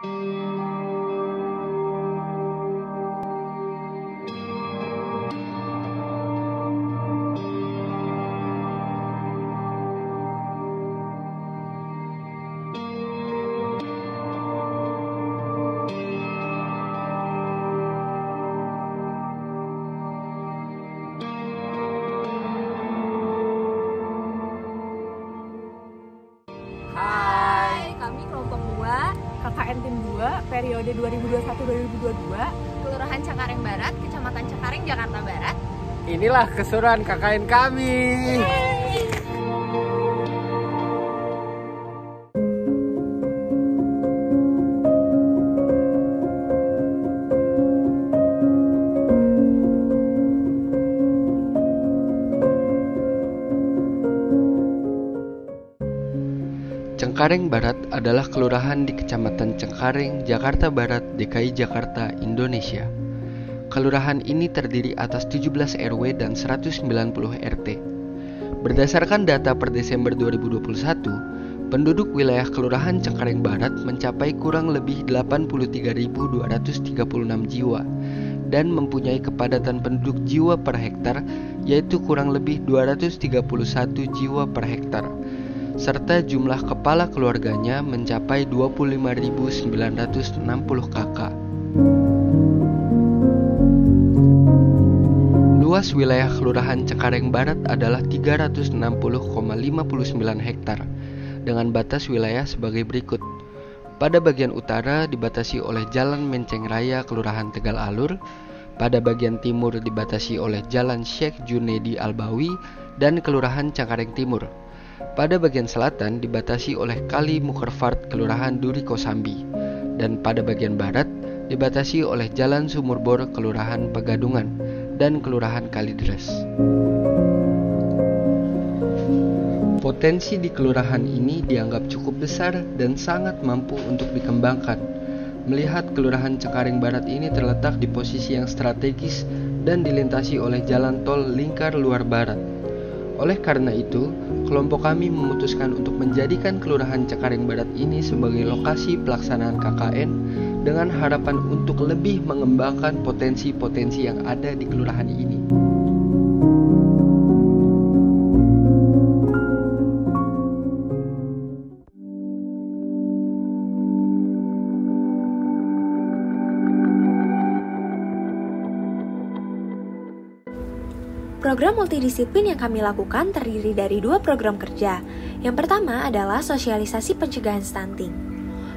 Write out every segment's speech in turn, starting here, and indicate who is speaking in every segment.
Speaker 1: Hai, kami kelompok 2 KKN Tim 2 periode 2021-2022
Speaker 2: Kelurahan Cengkareng Barat, Kecamatan Cengkareng, Jakarta Barat.
Speaker 3: Inilah keseruan KKN kami. Cengkareng Barat adalah kelurahan di Kecamatan Cengkareng, Jakarta Barat, DKI Jakarta, Indonesia. Kelurahan ini terdiri atas 17 RW dan 190 RT. Berdasarkan data per Desember 2021, penduduk wilayah Kelurahan Cengkareng Barat mencapai kurang lebih 83.236 jiwa dan mempunyai kepadatan penduduk jiwa per hektar yaitu kurang lebih 231 jiwa per hektar, serta jumlah kepala keluarganya mencapai 25.960 kakak. Luas wilayah Kelurahan Cengkareng Barat adalah 360,59 hektar dengan batas wilayah sebagai berikut. Pada bagian utara dibatasi oleh Jalan Menceng Raya Kelurahan Tegal Alur, pada bagian timur dibatasi oleh Jalan Syekh Junedi Albawi dan Kelurahan Cengkareng Timur. Pada bagian selatan dibatasi oleh Kali Mukerfart Kelurahan Duri Kosambi, dan pada bagian barat dibatasi oleh Jalan Sumurbor Kelurahan Pegadungan dan Kelurahan Kalidres. Potensi di kelurahan ini dianggap cukup besar dan sangat mampu untuk dikembangkan. Melihat Kelurahan Cengkareng Barat ini terletak di posisi yang strategis dan dilintasi oleh jalan tol lingkar luar barat. Oleh karena itu, kelompok kami memutuskan untuk menjadikan Kelurahan Cengkareng Barat ini sebagai lokasi pelaksanaan KKN dengan harapan untuk lebih mengembangkan potensi-potensi yang ada di kelurahan ini.
Speaker 4: Program multidisiplin yang kami lakukan terdiri dari 2 program kerja. Yang pertama adalah sosialisasi pencegahan stunting.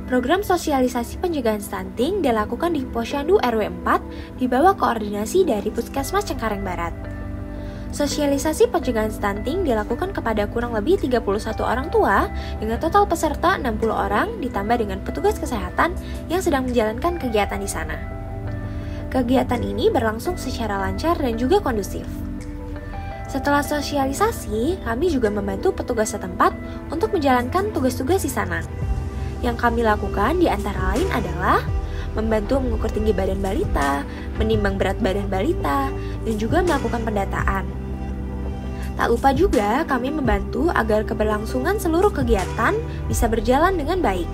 Speaker 4: Program sosialisasi pencegahan stunting dilakukan di Posyandu RW 4 di bawah koordinasi dari Puskesmas Cengkareng Barat. Sosialisasi pencegahan stunting dilakukan kepada kurang lebih 31 orang tua dengan total peserta 60 orang ditambah dengan petugas kesehatan yang sedang menjalankan kegiatan di sana. Kegiatan ini berlangsung secara lancar dan juga kondusif. Setelah sosialisasi, kami juga membantu petugas setempat untuk menjalankan tugas-tugas di sana. Yang kami lakukan di antara lain adalah membantu mengukur tinggi badan balita, menimbang berat badan balita, dan juga melakukan pendataan. Tak lupa juga kami membantu agar keberlangsungan seluruh kegiatan bisa berjalan dengan baik.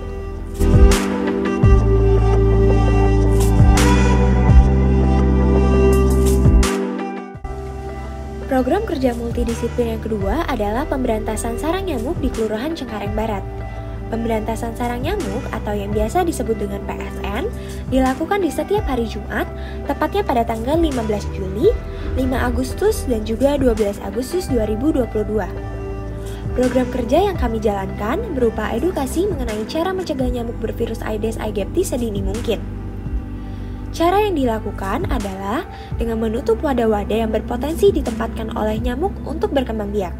Speaker 4: Program kerja multidisiplin yang kedua adalah pemberantasan sarang nyamuk di Kelurahan Cengkareng Barat. Pemberantasan sarang nyamuk atau yang biasa disebut dengan PSN dilakukan di setiap hari Jumat, tepatnya pada tanggal 15 Juli, 5 Agustus, dan juga 12 Agustus 2022. Program kerja yang kami jalankan berupa edukasi mengenai cara mencegah nyamuk bervirus Aedes aegypti sedini mungkin. Cara yang dilakukan adalah dengan menutup wadah-wadah yang berpotensi ditempatkan oleh nyamuk untuk berkembang biak.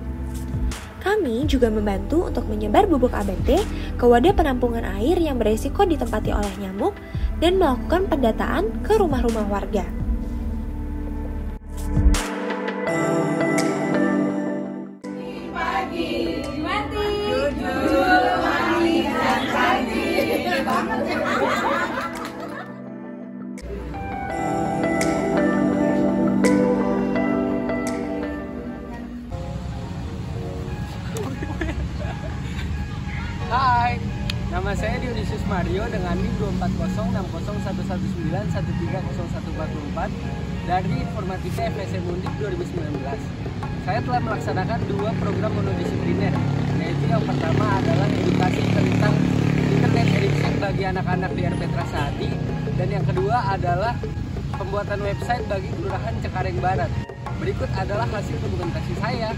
Speaker 4: Kami juga membantu untuk menyebar bubuk ABT ke wadah penampungan air yang beresiko ditempati oleh nyamuk dan melakukan pendataan ke rumah-rumah warga.
Speaker 3: Hai,
Speaker 5: Nama saya Dionysius Mario dengan NIM 240601119130144 dari Informatika FSM Undip 2019. Saya telah melaksanakan 2 program monodisipliner, yaitu yang pertama adalah edukasi tentang internet addiction bagi anak-anak di RP Trasahati, dan yang kedua adalah pembuatan website bagi Kelurahan Cengkareng Barat. Berikut adalah hasil dokumentasi saya.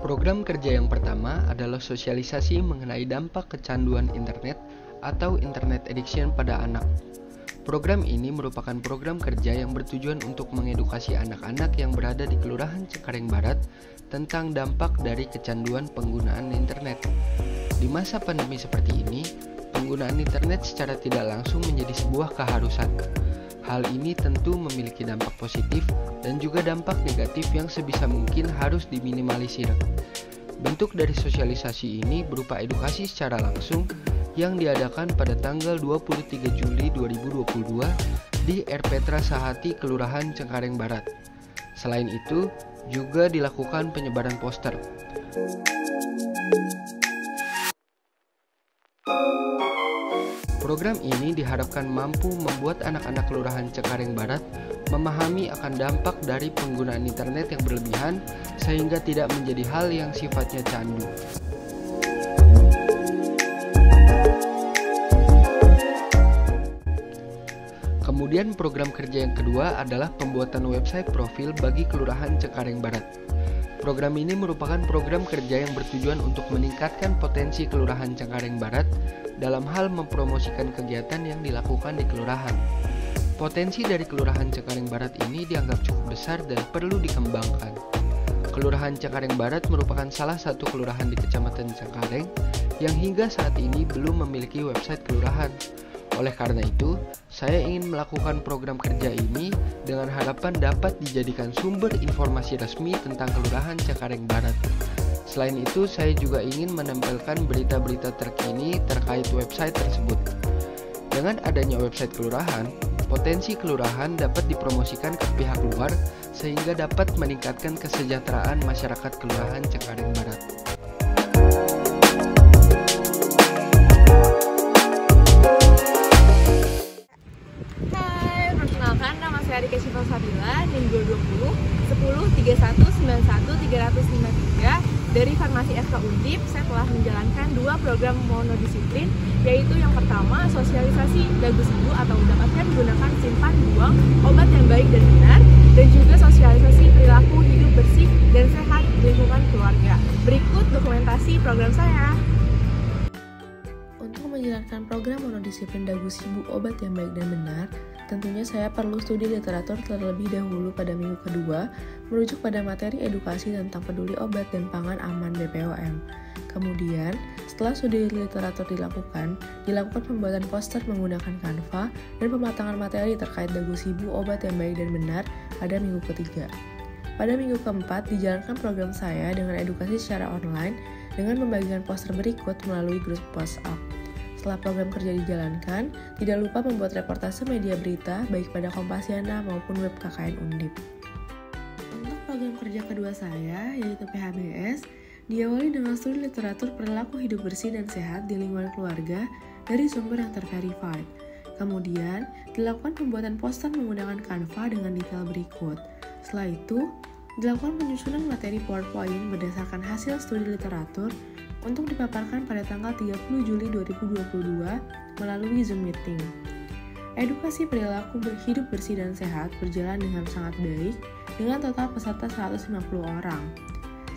Speaker 3: Program kerja yang pertama adalah sosialisasi mengenai dampak kecanduan internet atau internet addiction pada anak. Program ini merupakan program kerja yang bertujuan untuk mengedukasi anak-anak yang berada di Kelurahan Cengkareng Barat tentang dampak dari kecanduan penggunaan internet. Di masa pandemi seperti ini, penggunaan internet secara tidak langsung menjadi sebuah keharusan. Hal ini tentu memiliki dampak positif dan juga dampak negatif yang sebisa mungkin harus diminimalisir. Bentuk dari sosialisasi ini berupa edukasi secara langsung yang diadakan pada tanggal 23 Juli 2022 di RP Trasahati Kelurahan Cengkareng Barat. Selain itu, juga dilakukan penyebaran poster. Program ini diharapkan mampu membuat anak-anak Kelurahan Cengkareng Barat memahami akan dampak dari penggunaan internet yang berlebihan sehingga tidak menjadi hal yang sifatnya candu. Kemudian program kerja yang kedua adalah pembuatan website profil bagi Kelurahan Cengkareng Barat. Program ini merupakan program kerja yang bertujuan untuk meningkatkan potensi Kelurahan Cengkareng Barat dalam hal mempromosikan kegiatan yang dilakukan di kelurahan. Potensi dari Kelurahan Cengkareng Barat ini dianggap cukup besar dan perlu dikembangkan. Kelurahan Cengkareng Barat merupakan salah satu kelurahan di Kecamatan Cengkareng yang hingga saat ini belum memiliki website kelurahan. Oleh karena itu, saya ingin melakukan program kerja ini dengan harapan dapat dijadikan sumber informasi resmi tentang Kelurahan Cengkareng Barat. Selain itu, saya juga ingin menempelkan berita-berita terkini terkait website tersebut. Dengan adanya website kelurahan, potensi kelurahan dapat dipromosikan ke pihak luar sehingga dapat meningkatkan kesejahteraan masyarakat Kelurahan Cengkareng Barat.
Speaker 1: Hai, perkenalkan nama saya Rika Syifa Sabila, NIM 220 103191 353 dari Farmasi FK Undip. Saya telah menjalankan 2 program monodisiplin, yaitu yang pertama sosialisasi dagu sibu atau mendapatkan menggunakan simpan buang obat yang baik dan benar, dan juga sosialisasi perilaku hidup bersih dan sehat di lingkungan keluarga. Berikut dokumentasi program saya.
Speaker 4: Untuk menjalankan program monodisiplin dagu sibu obat yang baik dan benar, tentunya saya perlu studi literatur terlebih dahulu pada minggu kedua, merujuk pada materi edukasi tentang peduli obat dan pangan aman BPOM. Kemudian, setelah studi literatur dilakukan pembuatan poster menggunakan Canva dan pematangan materi terkait dagu sibu obat yang baik dan benar pada minggu ketiga. Pada minggu keempat, dijalankan program saya dengan edukasi secara online dengan membagikan poster berikut melalui grup WhatsApp. Setelah program kerja dijalankan, tidak lupa membuat reportase media berita baik pada Kompasiana maupun web KKN Undip. Untuk program kerja kedua saya, yaitu PHBS, diawali dengan studi literatur perilaku hidup bersih dan sehat di lingkungan keluarga dari sumber yang terverified. Kemudian, dilakukan pembuatan poster menggunakan Canva dengan detail berikut. Setelah itu, dilakukan penyusunan materi PowerPoint berdasarkan hasil studi literatur untuk dipaparkan pada tanggal 30 Juli 2022 melalui Zoom Meeting. Edukasi perilaku hidup bersih dan sehat berjalan dengan sangat baik dengan total peserta 150 orang.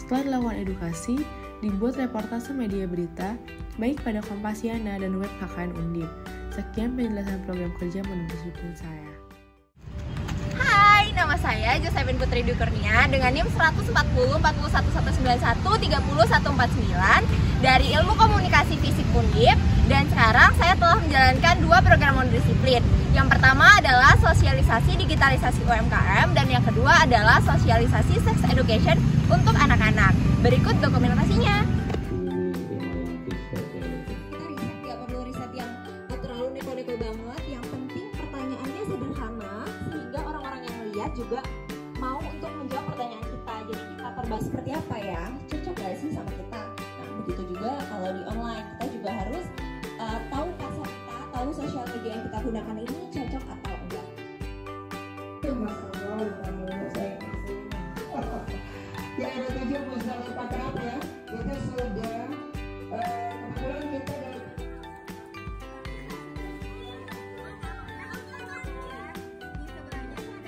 Speaker 4: Setelah dilakukan edukasi, dibuat reportase media berita baik pada Kompasiana dan web KKN Undip. Sekian penjelasan program kerja monodisiplin saya.
Speaker 2: Hai, nama saya Josephine Putri Dukurnia dengan NIM 1404191 dari Ilmu Komunikasi Fisik Undip, dan sekarang saya telah menjalankan 2 program monodisiplin. Yang pertama adalah sosialisasi digitalisasi UMKM, dan yang kedua adalah sosialisasi sex education untuk anak-anak. Berikut dokumentasinya.
Speaker 6: Nggak perlu riset yang terlalu neko-neko banget. Yang penting pertanyaannya sederhana sehingga orang-orang yang lihat juga mau untuk menjawab verbal seperti apa ya, cocok gak sih sama kita. Nah begitu juga kalau di online, kita juga harus tahu kosakata, tahu sosial media yang kita gunakan ini cocok atau enggak.
Speaker 7: Ya, itu masalah pakrab ya. Itu sudah kebetulan kita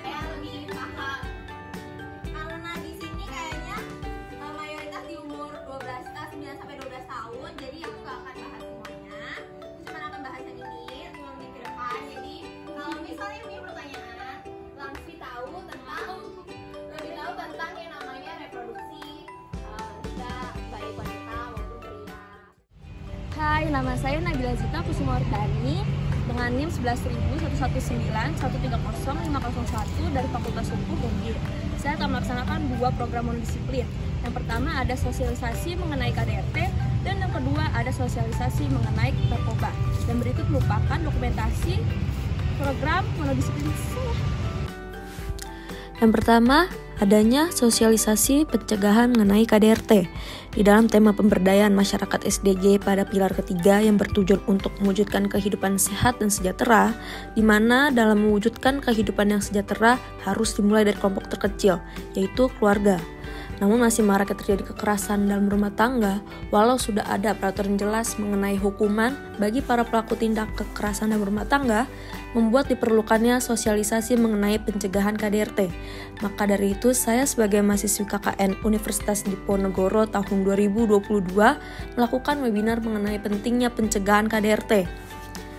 Speaker 2: Saya lebih paham karena di sini kayaknya mayoritas di umur 9 sampai 12 tahun, jadi aku gak akan bahas semuanya, cuma akan bahas yang ini 5 menit ke depan. Jadi kalau misalnya punya pertanyaan, langsung lebih tahu tentang yang namanya reproduksi bisa baik wanita maupun pria.
Speaker 8: Hai, nama saya Nabila Zita Kusumawardhani dengan NIM 11.1119130.501 dari Fakultas Hukum UNDIR. Saya telah melaksanakan 2 program monodisiplin. Yang pertama ada sosialisasi mengenai KDRT dan yang kedua ada sosialisasi mengenai narkoba. Dan berikut merupakan dokumentasi program monodisiplin saya.
Speaker 4: Yang pertama, adanya sosialisasi pencegahan mengenai KDRT di dalam tema pemberdayaan masyarakat SDG pada pilar ketiga yang bertujuan untuk mewujudkan kehidupan sehat dan sejahtera, di mana dalam mewujudkan kehidupan yang sejahtera harus dimulai dari kelompok terkecil, yaitu keluarga. Namun masih marak terjadi kekerasan dalam rumah tangga, walau sudah ada peraturan jelas mengenai hukuman bagi para pelaku tindak kekerasan dalam rumah tangga, membuat diperlukannya sosialisasi mengenai pencegahan KDRT. Maka dari itu, saya sebagai mahasiswi KKN Universitas Diponegoro tahun 2022 melakukan webinar mengenai pentingnya pencegahan KDRT.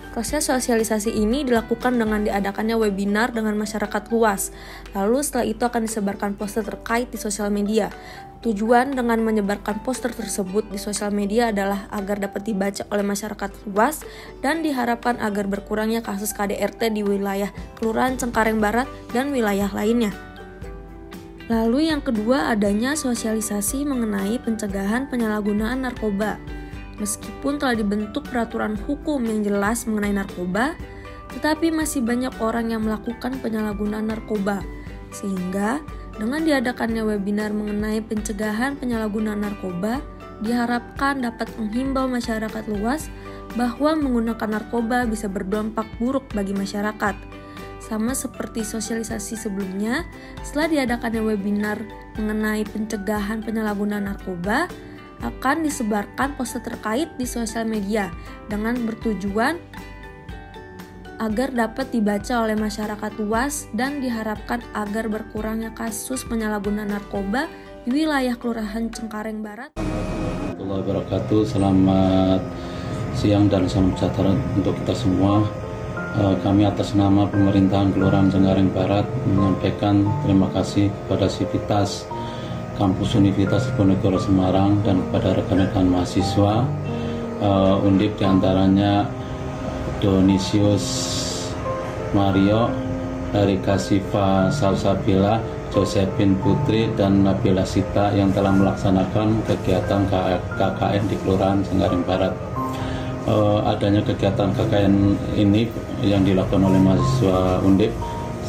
Speaker 4: Proses sosialisasi ini dilakukan dengan diadakannya webinar dengan masyarakat luas. Lalu setelah itu akan disebarkan poster terkait di sosial media. Tujuan dengan menyebarkan poster tersebut di sosial media adalah agar dapat dibaca oleh masyarakat luas dan diharapkan agar berkurangnya kasus KDRT di wilayah Kelurahan Cengkareng Barat dan wilayah lainnya. Lalu yang kedua adanya sosialisasi mengenai pencegahan penyalahgunaan narkoba. Meskipun telah dibentuk peraturan hukum yang jelas mengenai narkoba, tetapi masih banyak orang yang melakukan penyalahgunaan narkoba. Sehingga dengan diadakannya webinar mengenai pencegahan penyalahgunaan narkoba, diharapkan dapat menghimbau masyarakat luas bahwa menggunakan narkoba bisa berdampak buruk bagi masyarakat. Sama seperti sosialisasi sebelumnya, setelah diadakannya webinar mengenai pencegahan penyalahgunaan narkoba, akan disebarkan poster terkait di sosial media dengan bertujuan agar dapat dibaca oleh masyarakat luas dan diharapkan agar berkurangnya kasus penyalahgunaan narkoba di wilayah Kelurahan Cengkareng Barat.
Speaker 9: Warahmatullahi wabarakatuh. Selamat siang dan salam sejahtera untuk kita semua. Kami atas nama pemerintahan Kelurahan Cengkareng Barat menyampaikan terima kasih kepada Sivitas Kampus Universitas Diponegoro Semarang dan kepada rekan-rekan mahasiswa Undip, diantaranya Donisius Mario, Erika Siva Salsabila, Josephine Putri, dan Nabila Sita yang telah melaksanakan kegiatan KKN di Kelurahan Cengkareng Barat. Adanya kegiatan KKN ini yang dilakukan oleh mahasiswa Undip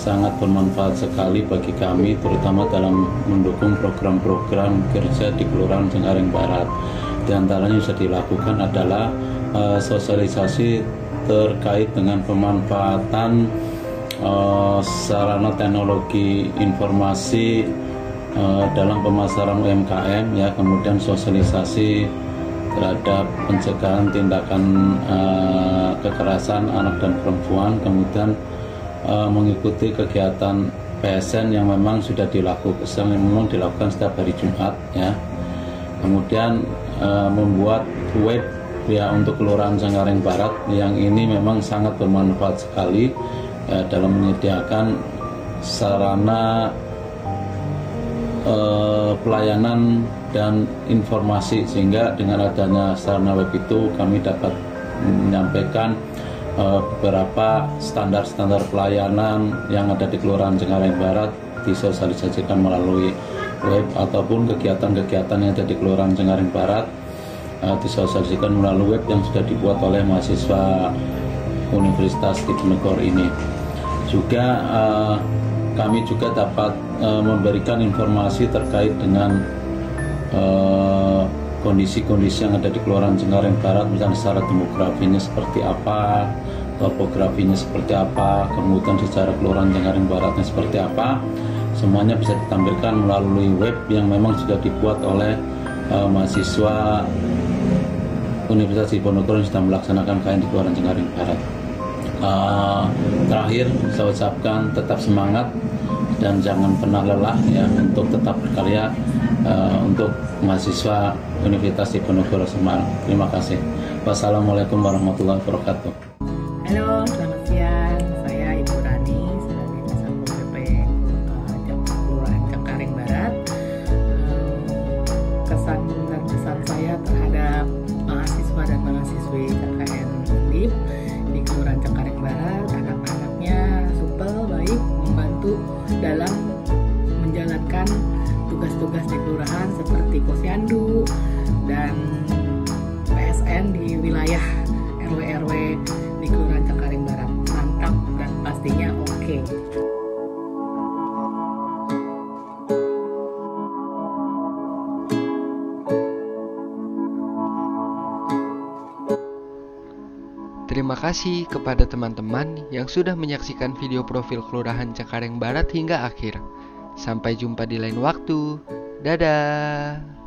Speaker 9: sangat bermanfaat sekali bagi kami, terutama dalam mendukung program-program kerja di Kelurahan Cengkareng Barat. Di antaranya yang bisa dilakukan adalah sosialisasi terkait dengan pemanfaatan sarana teknologi informasi dalam pemasaran UMKM, ya, kemudian sosialisasi terhadap pencegahan tindakan kekerasan anak dan perempuan, kemudian mengikuti kegiatan PSN yang memang sudah dilakukan setiap hari Jumat, ya. Kemudian membuat web, ya, untuk Kelurahan Cengkareng Barat yang ini memang sangat bermanfaat sekali dalam menyediakan sarana pelayanan dan informasi, sehingga dengan adanya sarana web itu kami dapat menyampaikan beberapa standar-standar pelayanan yang ada di Kelurahan Cengkareng Barat disosialisasikan melalui web, ataupun kegiatan-kegiatan yang ada di Kelurahan Cengkareng Barat disosialisasikan melalui web yang sudah dibuat oleh mahasiswa Universitas Diponegoro ini. Juga kami juga dapat memberikan informasi terkait dengan kondisi-kondisi yang ada di Kelurahan Cengkareng Barat, misalnya secara demografinya seperti apa, topografinya seperti apa, kemudian secara Kelurahan Cengkareng Baratnya seperti apa, semuanya bisa ditampilkan melalui web yang memang sudah dibuat oleh mahasiswa Universitas Diponegoro yang sedang melaksanakan KKN di Kelurahan Cengkareng Barat. Terakhir saya ucapkan tetap semangat dan jangan pernah lelah ya untuk tetap berkarya untuk mahasiswa Universitas Diponegoro Semarang. Terima kasih. Wassalamualaikum warahmatullahi wabarakatuh.
Speaker 10: Halo, selamat siang. Saya Ibu Rani sebagai Kasatpol PP Kelurahan Cengkareng Barat. Kesan dan pesan saya terhadap mahasiswa dan mahasiswi KKN Undip di Kelurahan Cengkareng Barat, anak-anaknya supel, baik, membantu dalam menjalankan tugas-tugas di kelurahan seperti posyandu dan PSN di wilayah RW-RW di Kelurahan Cengkareng Barat. Mantap dan pastinya oke.
Speaker 3: Terima kasih kepada teman-teman yang sudah menyaksikan video profil Kelurahan Cengkareng Barat hingga akhir. Sampai jumpa di lain waktu. Dadah.